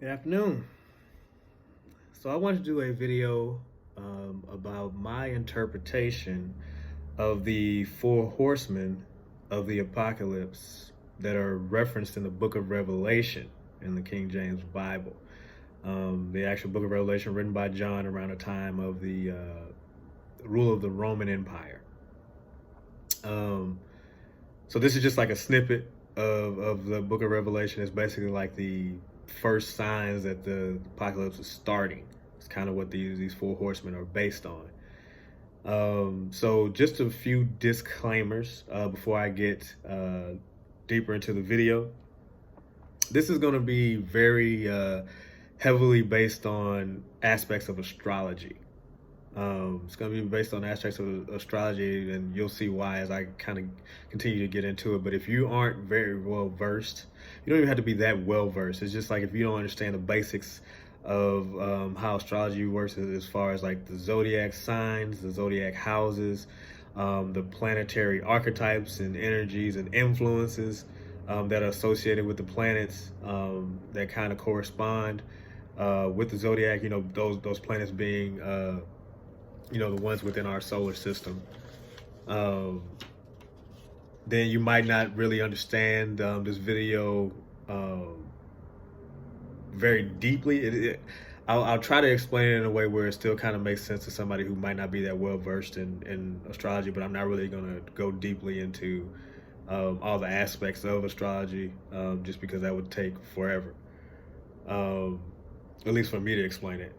Good afternoon. So I want to do a video about my interpretation of the four horsemen of the apocalypse that are referenced in the book of Revelation in the King James Bible. The actual book of Revelation written by John around the time of the rule of the Roman Empire. So this is just like a snippet of the book of Revelation. It's basically like the first signs that the apocalypse is starting. It's kind of what these four horsemen are based on. So just a few disclaimers before I get deeper into the video. This is going to be very heavily based on aspects of astrology. It's going to be based on aspects of astrology, and you'll see why as I kind of continue to get into it. But if you aren't very well versed, you don't even have to be that well versed. It's just like if you don't understand the basics of how astrology works as far as like the zodiac signs, the zodiac houses, the planetary archetypes and energies and influences that are associated with the planets that kind of correspond with the zodiac. You know, those planets being the ones within our solar system, then you might not really understand this video very deeply. I'll try to explain it in a way where it still kind of makes sense to somebody who might not be that well versed in astrology, but I'm not really going to go deeply into all the aspects of astrology, just because that would take forever, at least for me to explain it.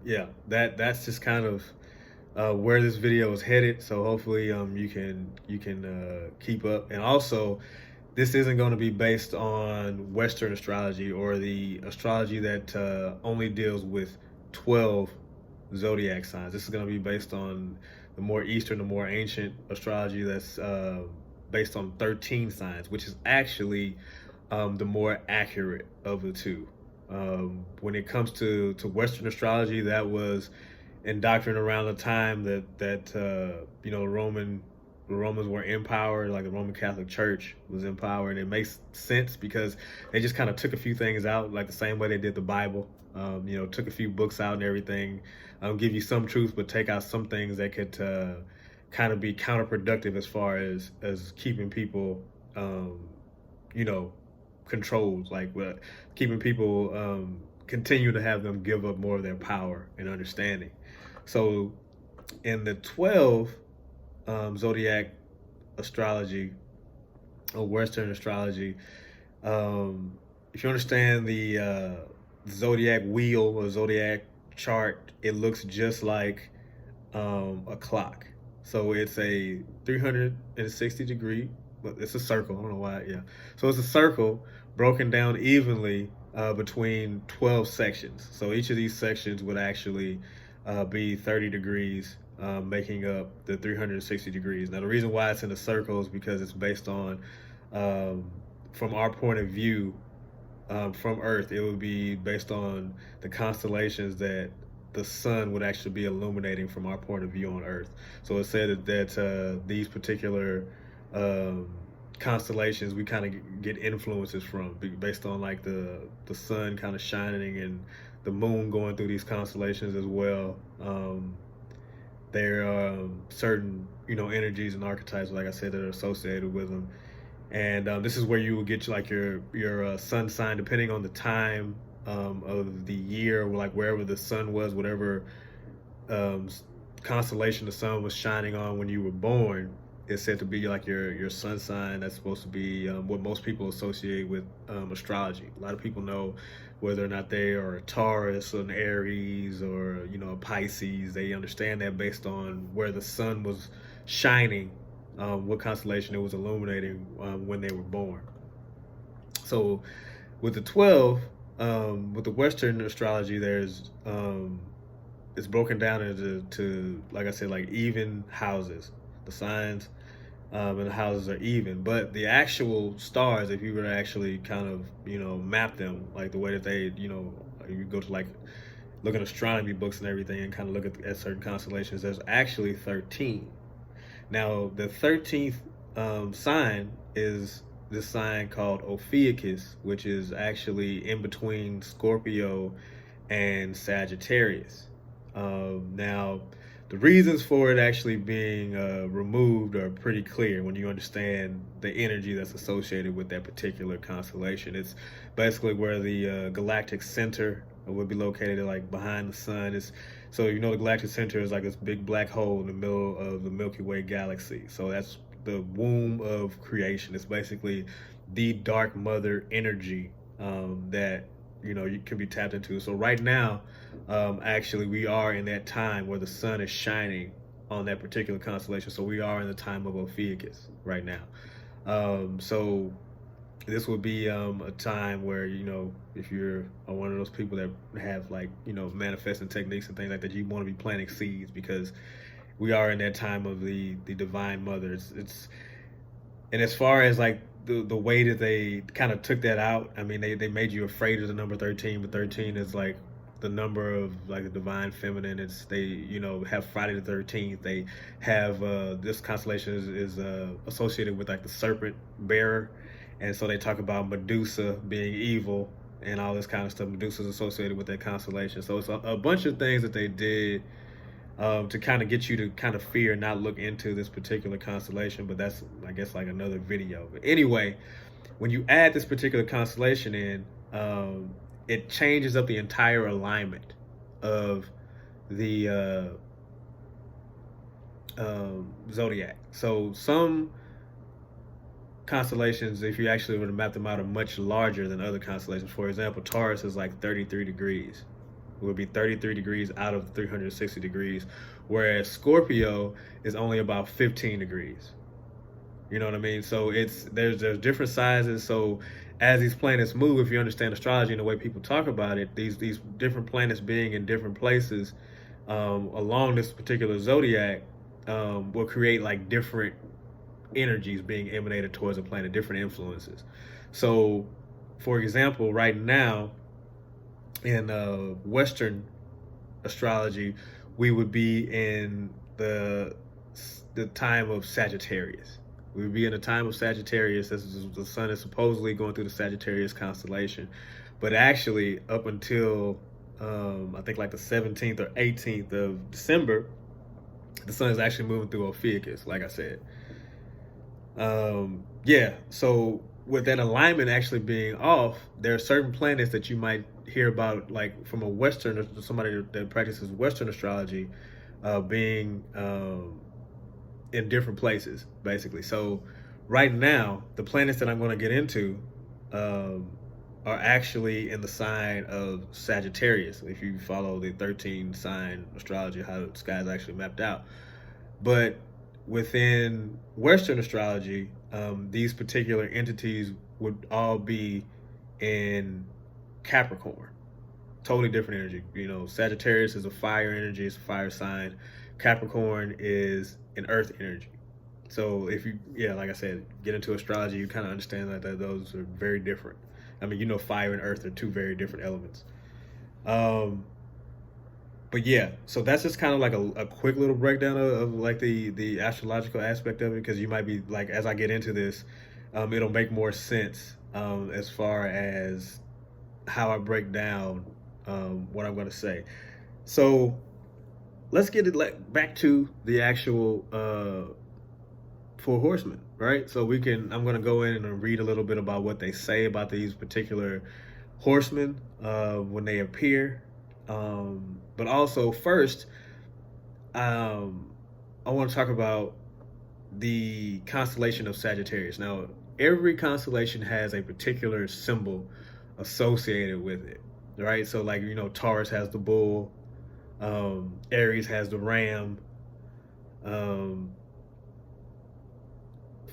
Yeah, that's just kind of where this video is headed. So hopefully you can keep up. And also, this isn't going to be based on Western astrology or the astrology that only deals with 12 zodiac signs. This is going to be based on the more Eastern, the more ancient astrology that's based on 13 signs, which is actually the more accurate of the two. When it comes to Western astrology, that was indoctrinated around the time that the Romans were in power, like the Roman Catholic Church was in power, and it makes sense because they just kind of took a few things out, like the same way they did the Bible. Took a few books out and everything, give you some truth, but take out some things that could kind of be counterproductive as far as keeping people, controlled, like keeping people continue to have them give up more of their power and understanding. So in the 12 zodiac astrology or Western astrology, if you understand the zodiac wheel or zodiac chart, it looks just like a clock. So it's a 360-degree, but it's a circle. I don't know why. Yeah. So it's a circle broken down evenly between 12 sections. So each of these sections would actually be 30 degrees, making up the 360 degrees. Now, the reason why it's in a circle is because it's based on, from our point of view, from Earth, it would be based on the constellations that the sun would actually be illuminating from our point of view on Earth. So it said that these particular constellations we kind of get influences from based on like the sun kind of shining and the moon going through these constellations as well. There are certain energies and archetypes, like I said, that are associated with them. And this is where you will get like your sun sign, depending on the time of the year, like wherever the sun was, whatever constellation the sun was shining on when you were born, is said to be like your sun sign. That's supposed to be what most people associate with astrology. A lot of people know whether or not they are a Taurus or an Aries or a Pisces. They understand that based on where the sun was shining, what constellation it was illuminating when they were born. So with the 12, with the Western astrology, there's it's broken down into, like I said, like even houses. The signs and the houses are even, but the actual stars, if you were to actually kind of map them, like the way that they you go to like look at astronomy books and everything and kind of look at certain constellations, there's actually 13. Now the 13th sign is this sign called Ophiuchus, which is actually in between Scorpio and Sagittarius. Now, the reasons for it actually being removed are pretty clear when you understand the energy that's associated with that particular constellation. It's basically where the galactic center would be located, like behind the sun. So you know the galactic center is like this big black hole in the middle of the Milky Way galaxy. So that's the womb of creation. It's basically the dark mother energy that you can be tapped into. So right now, actually, we are in that time where the sun is shining on that particular constellation. So we are in the time of Ophiuchus right now. So this would be a time where if you're one of those people that have like manifesting techniques and things like that, you want to be planting seeds, because we are in that time of the divine mother. It's and as far as like the way that they kind of took that out, I mean, they made you afraid of the number 13, but 13 is like the number of like the divine feminine. It's they have Friday the 13th. They have this constellation is associated with like the serpent bearer, and so they talk about Medusa being evil and all this kind of stuff. Medusa's associated with that constellation. So it's a bunch of things that they did to kind of get you to kind of fear, not look into this particular constellation. But that's, I guess, like another video. But anyway, when you add this particular constellation in, it changes up the entire alignment of the zodiac. So some constellations, if you actually were to map them out, are much larger than other constellations. For example, Taurus is like 33 degrees. It would be 33 degrees out of 360 degrees, whereas Scorpio is only about 15 degrees. You know what I mean? So there's different sizes. So as these planets move, if you understand astrology and the way people talk about it, these different planets being in different places along this particular zodiac will create like different energies being emanated towards a planet, different influences. So, for example, right now in Western astrology, we would be in the time of Sagittarius. We would be in the time of Sagittarius. The sun is supposedly going through the Sagittarius constellation, but actually, up until I think like the 17th or 18th of December, the sun is actually moving through Ophiuchus, like I said. Yeah, so with that alignment actually being off, there are certain planets that you might hear about, like from a Western, somebody that practices Western astrology, being in different places, basically. So right now, the planets that I'm going to get into are actually in the sign of Sagittarius, if you follow the 13 sign astrology, how the sky is actually mapped out. But within Western astrology, these particular entities would all be in Capricorn. Totally different energy. Sagittarius is a fire energy, it's a fire sign. Capricorn is an earth energy. So if you, like I said, get into astrology, you kind of understand that those are very different. I mean, fire and earth are two very different elements. But yeah, so that's just kind of like a quick little breakdown of like the astrological aspect of it, because you might be like, as I get into this, it'll make more sense as far as how I break down what I'm going to say. So let's get it back to the actual Four Horsemen, right? So I'm going to go in and read a little bit about what they say about these particular horsemen when they appear. But also first, I want to talk about the constellation of Sagittarius. Now, every constellation has a particular symbol associated with it, right? So like, Taurus has the bull, Aries has the ram,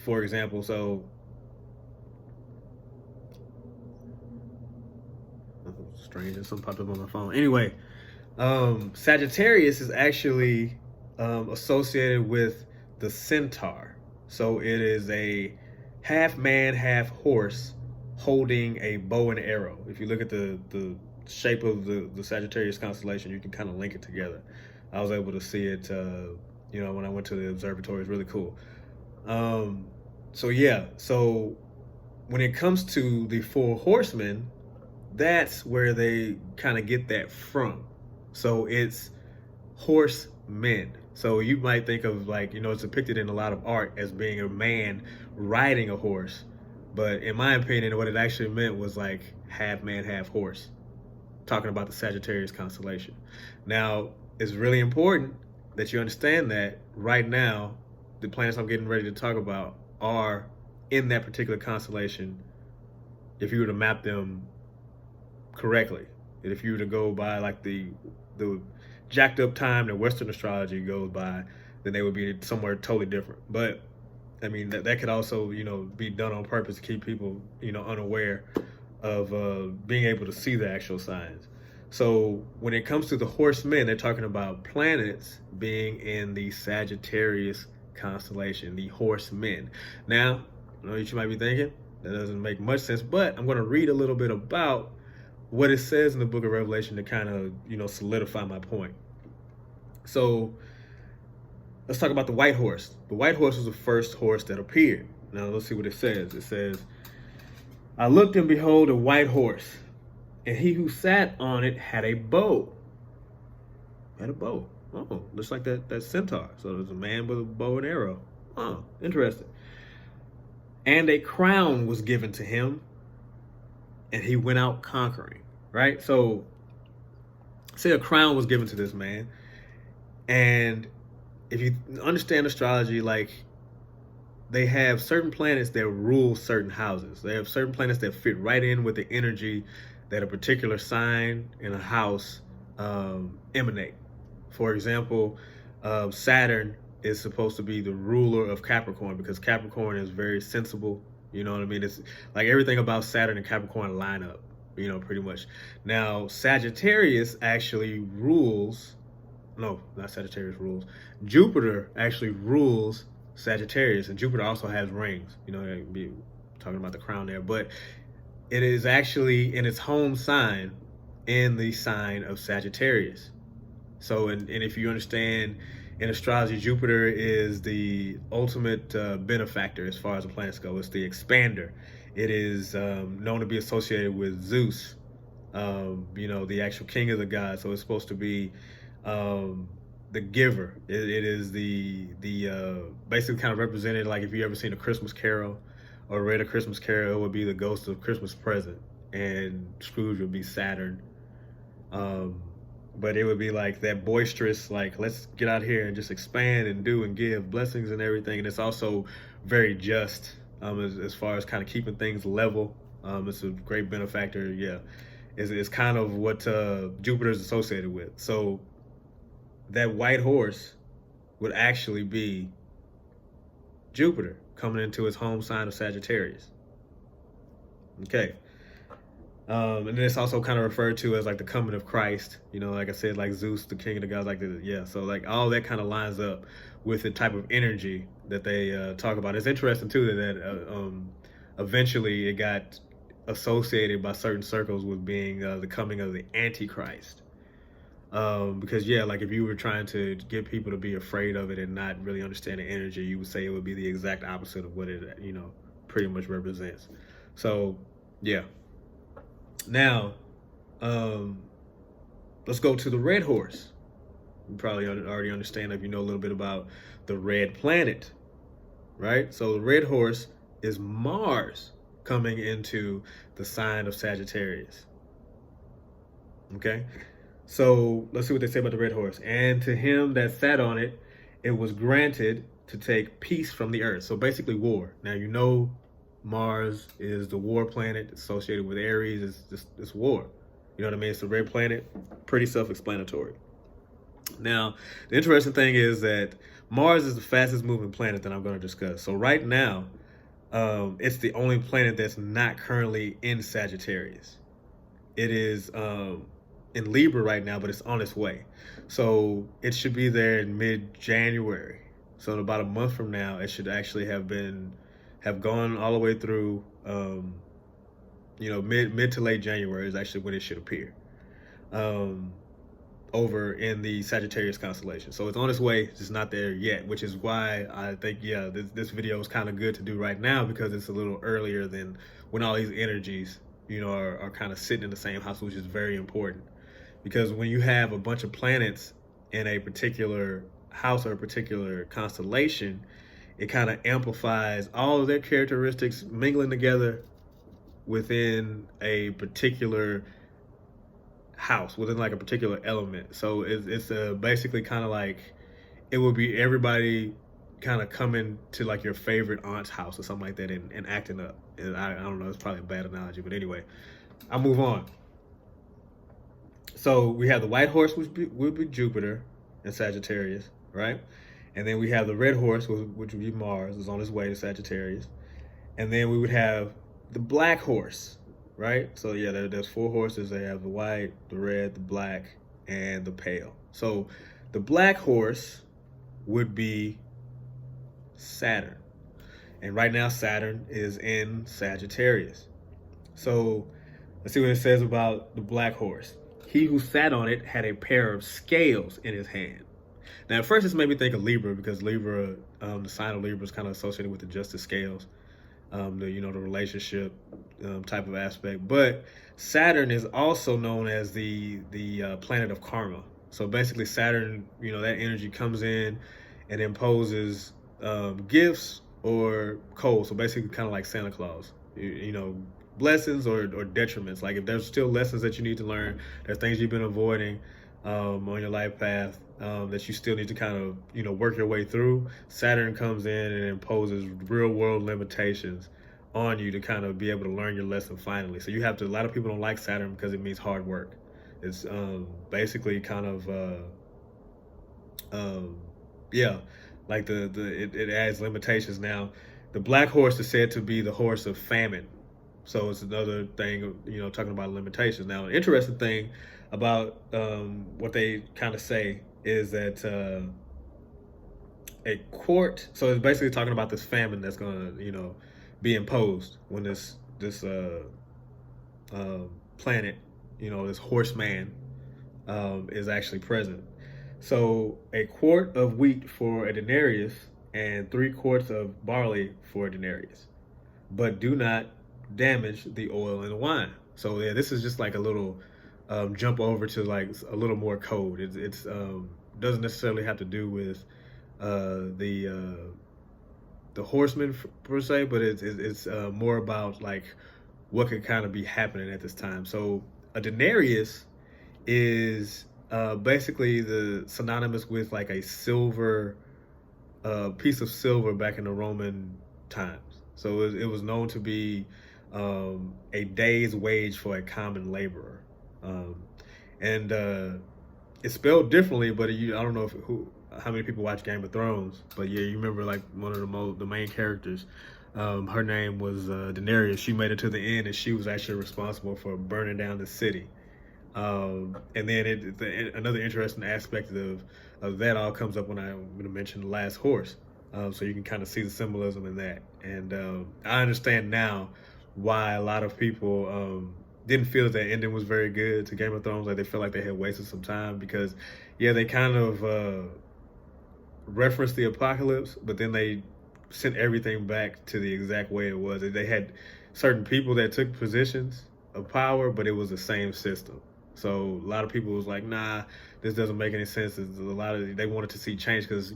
for example. So strange, something popped up on my phone. Anyway, Sagittarius is actually associated with the centaur. So it is a half man, half horse holding a bow and arrow. If you look at the shape of the Sagittarius constellation, you can kind of link it together. I was able to see it, when I went to the observatory. It's really cool. So when it comes to the four horsemen, that's where they kind of get that from. So it's horsemen. So you might think of, like, it's depicted in a lot of art as being a man riding a horse. But in my opinion, what it actually meant was like half man, half horse, talking about the Sagittarius constellation. Now, it's really important that you understand that right now, the planets I'm getting ready to talk about are in that particular constellation if you were to map them correctly. And if you were to go by like the jacked up time that Western astrology goes by, then they would be somewhere totally different. But I mean, that could also, be done on purpose to keep people, unaware of being able to see the actual signs. So when it comes to the horsemen, they're talking about planets being in the Sagittarius constellation, the horsemen. Now, I know what you might be thinking, that doesn't make much sense, but I'm going to read a little bit about what it says in the book of Revelation to kind of, solidify my point. So let's talk about the white horse. The white horse was the first horse that appeared. Now let's see what it says. It says, I looked and behold a white horse, and he who sat on it had a bow. Had a bow. Oh, looks like that centaur. So there's a man with a bow and arrow. Oh, interesting. And a crown was given to him, and he went out conquering. Right? So say a crown was given to this man, and if you understand astrology, like, they have certain planets that rule certain houses. They have certain planets that fit right in with the energy that a particular sign in a house emanate. For example, Saturn is supposed to be the ruler of Capricorn because Capricorn is very sensible. You know what I mean? It's like everything about Saturn and Capricorn line up, pretty much. Now, Sagittarius actually rules. No, not Sagittarius rules. Jupiter actually rules Sagittarius, and Jupiter also has rings. Be talking about the crown there, but it is actually in its home sign, in the sign of Sagittarius. So, and if you understand in astrology, Jupiter is the ultimate benefactor as far as the planets go. It's the expander. It is known to be associated with Zeus, the actual king of the gods. So it's supposed to be the giver. It is the basically kind of represented, like if you ever seen A Christmas Carol or read A Christmas Carol, it would be the ghost of Christmas present, and Scrooge would be Saturn. But it would be like that boisterous, like, let's get out here and just expand and do and give blessings and everything. And it's also very just as far as kind of keeping things level. It's a great benefactor. Yeah, it's kind of what Jupiter is associated with. So that white horse would actually be Jupiter coming into his home sign of Sagittarius. Okay. And then it's also kind of referred to as like the coming of Christ. Like I said, like Zeus, the king of the gods, like the, yeah. So like all that kind of lines up with the type of energy that they talk about. It's interesting too that eventually it got associated by certain circles with being the coming of the Antichrist. Because yeah, like if you were trying to get people to be afraid of it and not really understand the energy, you would say it would be the exact opposite of what it, pretty much represents. So yeah. Now, let's go to the red horse. You probably already understand if you know a little bit about the red planet, right? So the red horse is Mars coming into the sign of Sagittarius. Okay? So let's see what they say about the red horse. And to him that sat on it, it was granted to take peace from the earth. So basically war. Now, Mars is the war planet associated with Aries. It's war. You know what I mean? It's the red planet. Pretty self-explanatory. Now, the interesting thing is that Mars is the fastest moving planet that I'm going to discuss. So right now, it's the only planet that's not currently in Sagittarius. It is in Libra right now, but it's on its way. So it should be there in mid-January. So in about a month from now, it should actually have gone all the way through, mid to late January is actually when it should appear. over in the Sagittarius constellation. So it's on its way, it's just not there yet, which is why I think, yeah, this video is kind of good to do right now, because it's a little earlier than when all these energies, are kind of sitting in the same house, which is very important. Because when you have a bunch of planets in a particular house or a particular constellation, it kind of amplifies all of their characteristics mingling together within a particular house, within like a particular element. So it's basically kind of like it would be everybody kind of coming to like your favorite aunt's house or something like that, and acting up. And I don't know, it's probably a bad analogy, but anyway, I'll move on. So we have the white horse, which would be Jupiter and Sagittarius, right? And then we have the red horse, which would be Mars, is on his way to Sagittarius. And then we would have the black horse, right? So yeah, there's 4 horses. They have the white, the red, the black, and the pale. So the black horse would be Saturn. And right now Saturn is in Sagittarius. So let's see what it says about the black horse. He who sat on it had a pair of scales in his hand. Now, at first, this made me think of Libra, because Libra, the sign of Libra is kind of associated with the justice scales, the relationship type of aspect. But Saturn is also known as the planet of karma. So basically, Saturn, that energy comes in and imposes gifts or codes. So basically, kind of like Santa Claus, blessings or detriments. Like if there's still lessons that you need to learn, there's things you've been avoiding on your life path that you still need to kind of work your way through. Saturn comes in and imposes real world limitations on you to kind of be able to learn your lesson finally. So you have to. A lot of people don't like Saturn because it means hard work. It's basically kind of yeah, like it adds limitations. Now, the black horse is said to be the horse of famine. So it's another thing, talking about limitations. Now, an interesting thing about what they kind of say is that a quart. So it's basically talking about this famine that's going to, be imposed when this planet, this horseman, is actually present. So a quart of wheat for a denarius and 3 quarts of barley for a denarius, but do not damage the oil and the wine. So yeah, this is just like a little jump over to like a little more code. It's doesn't necessarily have to do with the horsemen per se, but it's more about like what could kind of be happening at this time. So a denarius is basically the synonymous with like a silver piece of silver back in the Roman times. So it was known to be a day's wage for a common laborer, and it's spelled differently. But I don't know how many people watch Game of Thrones, but yeah, you remember like one of the main characters. Her name was Daenerys. She made it to the end, and she was actually responsible for burning down the city. And then another interesting aspect of that all comes up when I'm going to mention the last horse. So you can kind of see the symbolism in that. And I understand now why a lot of people didn't feel that the ending was very good to Game of Thrones. Like they felt like they had wasted some time, because yeah, they kind of referenced the apocalypse, but then they sent everything back to the exact way it was. They had certain people that took positions of power, but it was the same system. So a lot of people was like, nah, this doesn't make any sense. They wanted to see change, because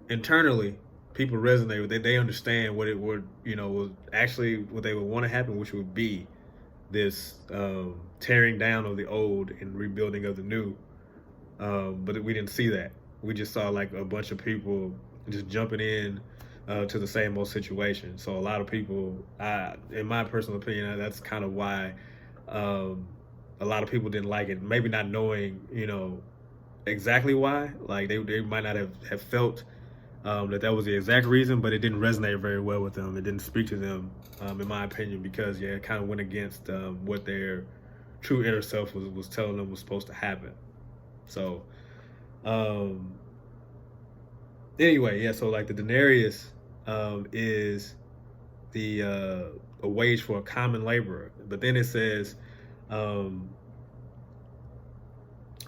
internally people resonate with it. They understand what it would was actually what they would want to happen, which would be this tearing down of the old and rebuilding of the new. But we didn't see that. We just saw like a bunch of people just jumping in to the same old situation. So a lot of people, in my personal opinion, that's kind of why a lot of people didn't like it. Maybe not knowing, exactly why. Like they might not have felt that was the exact reason, but it didn't resonate very well with them. It didn't speak to them, in my opinion, because yeah, it kind of went against what their true inner self was telling them was supposed to happen. So anyway, yeah, so like the denarius is the a wage for a common laborer, but then it says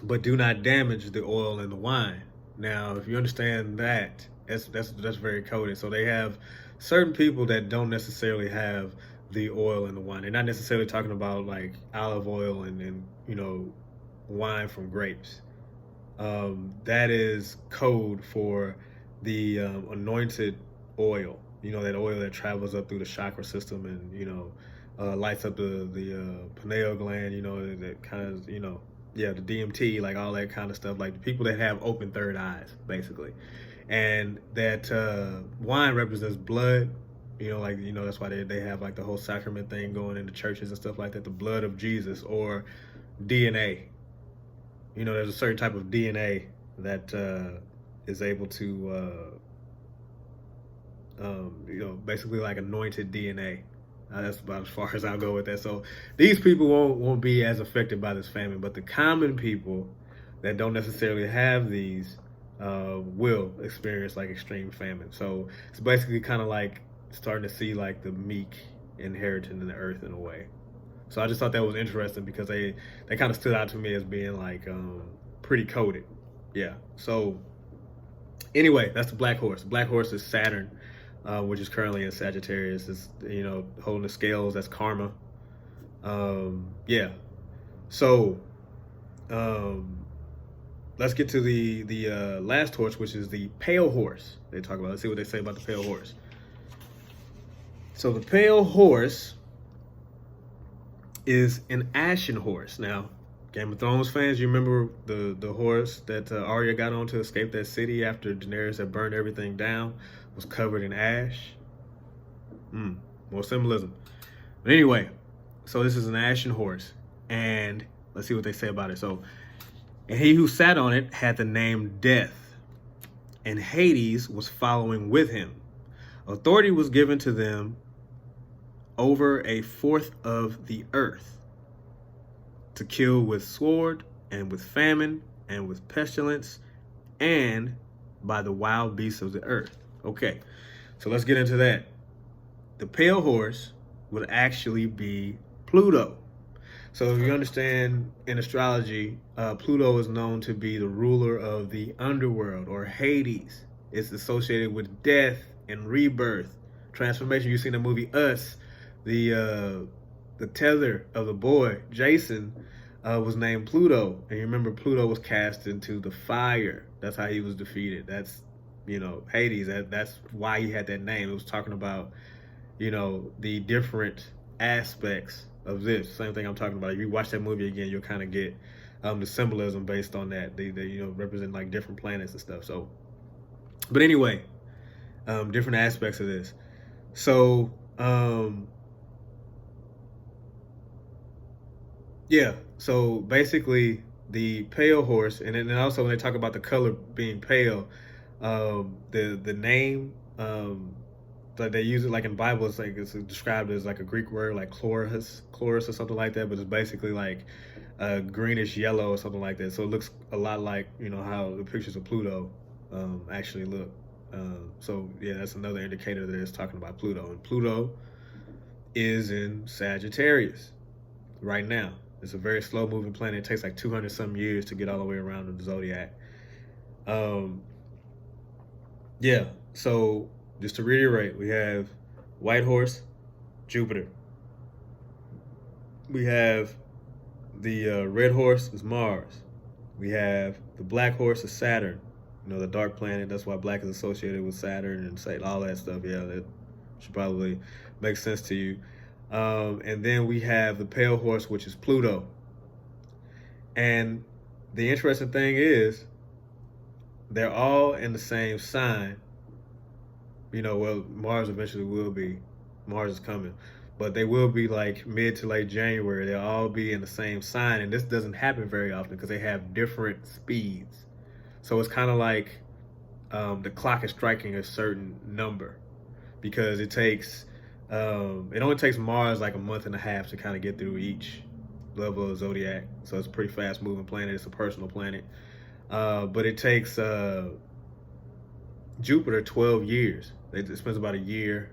but do not damage the oil and the wine. Now, if you understand that, that's very coded. So they have certain people that don't necessarily have the oil and the wine. They're not necessarily talking about like olive oil and wine from grapes. That is code for the anointed oil. That oil that travels up through the chakra system and lights up the pineal gland. That kind of yeah, the DMT, like all that kind of stuff, like the people that have open third eyes, basically. And that wine represents blood. That's why they have like the whole sacrament thing going into churches and stuff like that. The blood of Jesus, or DNA. There's a certain type of DNA that is able to, basically like anointed DNA. That's about as far as I'll go with that. So these people won't be as affected by this famine, but the common people that don't necessarily have these will experience like extreme famine. So it's basically kind of like starting to see like the meek inheriting the earth in a way. So I just thought that was interesting because they kind of stood out to me as being like pretty coded. Yeah. So anyway, that's the black horse. The black horse is Saturn, which is currently in Sagittarius. Is holding the scales. That's karma. Yeah. So let's get to the last horse, which is the pale horse. They talk about. Let's see what they say about the pale horse. So the pale horse is an ashen horse. Now, Game of Thrones fans, you remember the horse that Arya got on to escape that city after Daenerys had burned everything down, was covered in ash? More symbolism. But anyway, so this is an ashen horse, and let's see what they say about it. So, and he who sat on it had the name Death, and Hades was following with him. Authority was given to them over a fourth of the earth, to kill with sword and with famine and with pestilence and by the wild beasts of the earth. Okay, so let's get into that. The pale horse would actually be Pluto. So if you understand in astrology, Pluto is known to be the ruler of the underworld, or Hades. It's associated with death and rebirth, transformation. You've seen the movie Us. The tether of the boy, Jason, was named Pluto. And you remember Pluto was cast into the fire. That's how he was defeated. That's, Hades. That's why he had that name. It was talking about, the different aspects of this. Same thing I'm talking about. If you watch that movie again, you'll kind of get the symbolism based on that. They represent like different planets and stuff. So, but anyway, different aspects of this. So, yeah, so basically the pale horse, and then also when they talk about the color being pale, the name that they use it like in Bible, it's described as like a Greek word like chloris or something like that, but it's basically like greenish yellow or something like that. So it looks a lot like how the pictures of Pluto actually look. So yeah, that's another indicator that it's talking about Pluto, and Pluto is in Sagittarius right now. It's a very slow moving planet. It takes like 200 some years to get all the way around the zodiac. Yeah, so just to reiterate, we have white horse, Jupiter. We have the red horse is Mars. We have the black horse is Saturn. The dark planet. That's why black is associated with Saturn and Satan, all that stuff. Yeah, that should probably make sense to you. And then we have the pale horse, which is Pluto. And the interesting thing is, they're all in the same sign. Well, Mars eventually will be. Mars is coming. But they will be like mid to late January. They'll all be in the same sign. And this doesn't happen very often because they have different speeds. So it's kind of like the clock is striking a certain number, because it only takes Mars like a month and a half to kind of get through each level of zodiac. So it's a pretty fast moving planet. It's a personal planet. But it takes Jupiter 12 years. It spends about a year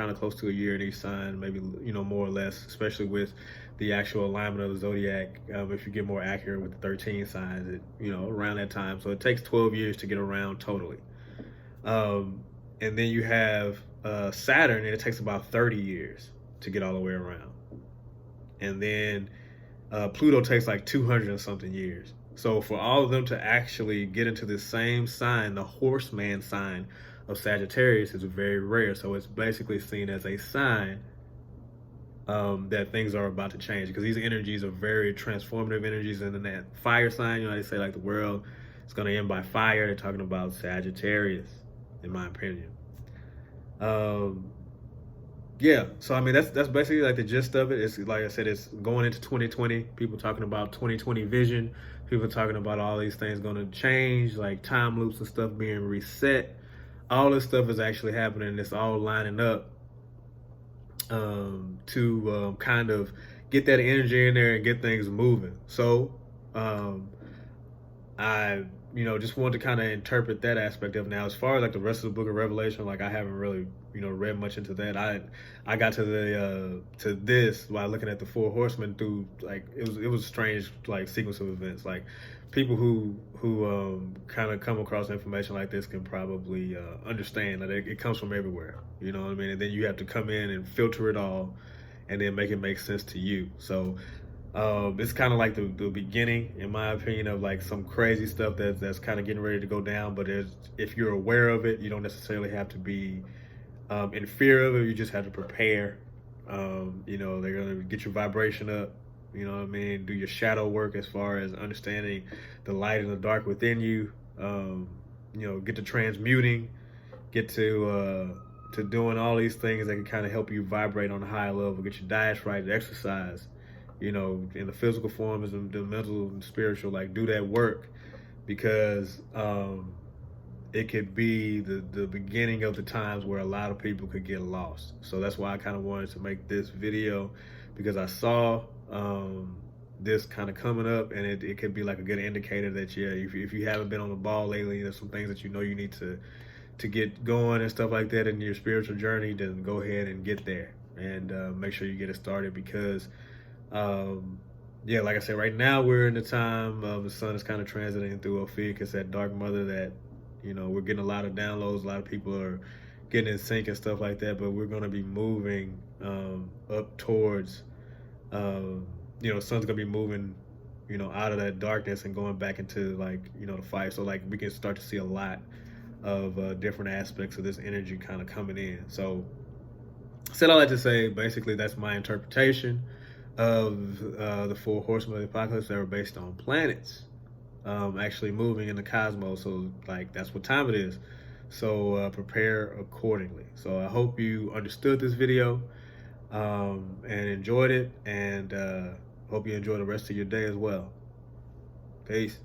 kind of close to a year in each sign, maybe, more or less, especially with the actual alignment of the zodiac. If you get more accurate with the 13 signs, around that time. So it takes 12 years to get around totally. And then you have Saturn, and it takes about 30 years to get all the way around. And then Pluto takes like 200 and something years. So for all of them to actually get into the same sign, the horseman sign of Sagittarius, is very rare. So it's basically seen as a sign that things are about to change, because these energies are very transformative energies. And in that fire sign, they say like the world is going to end by fire. They're talking about Sagittarius, in my opinion. Yeah, so I mean that's basically like the gist of it. It's like I said, it's going into 2020. People talking about 2020 vision. People talking about all these things going to change, like time loops and stuff being reset. All this stuff is actually happening. It's all lining up to kind of get that energy in there and get things moving. So I just wanted to kind of interpret that aspect of it. Now, as far as like the rest of the book of Revelation, like I haven't really read much into that. I got to the to this by looking at the four horsemen through, like, it was a strange like sequence of events. Like people who kind of come across information like this can probably understand that it comes from everywhere. You know what I mean? And then you have to come in and filter it all, and then make it make sense to you. So it's kind of like the beginning, in my opinion, of like some crazy stuff that's kind of getting ready to go down. But if you're aware of it, you don't necessarily have to be in fear of it. You just have to prepare. They're going to get your vibration up. You know what I mean? Do your shadow work as far as understanding the light and the dark within you. Get to transmuting, get to doing all these things that can kind of help you vibrate on a higher level. Get your diets right, exercise. In the physical form, is the mental and spiritual. Like, do that work, because it could be the beginning of the times where a lot of people could get lost. So that's why I kind of wanted to make this video, because I saw this kind of coming up, and it could be like a good indicator that if you haven't been on the ball lately, there's some things that you need to get going and stuff like that in your spiritual journey, then go ahead and get there and make sure you get it started. Because like I said, right now we're in the time of the sun is kind of transiting through Ophiuchus, it's that dark mother that we're getting a lot of downloads. A lot of people are getting in sync and stuff like that, but we're going to be moving up towards the sun's gonna be moving out of that darkness and going back into the fire. So like we can start to see a lot of different aspects of this energy kind of coming in. So I said all that to say, basically that's my interpretation of the four horsemen of the apocalypse that were based on planets actually moving in the cosmos. So like that's what time it is. So prepare accordingly. So I hope you understood this video and enjoyed it, and hope you enjoy the rest of your day as well. Peace.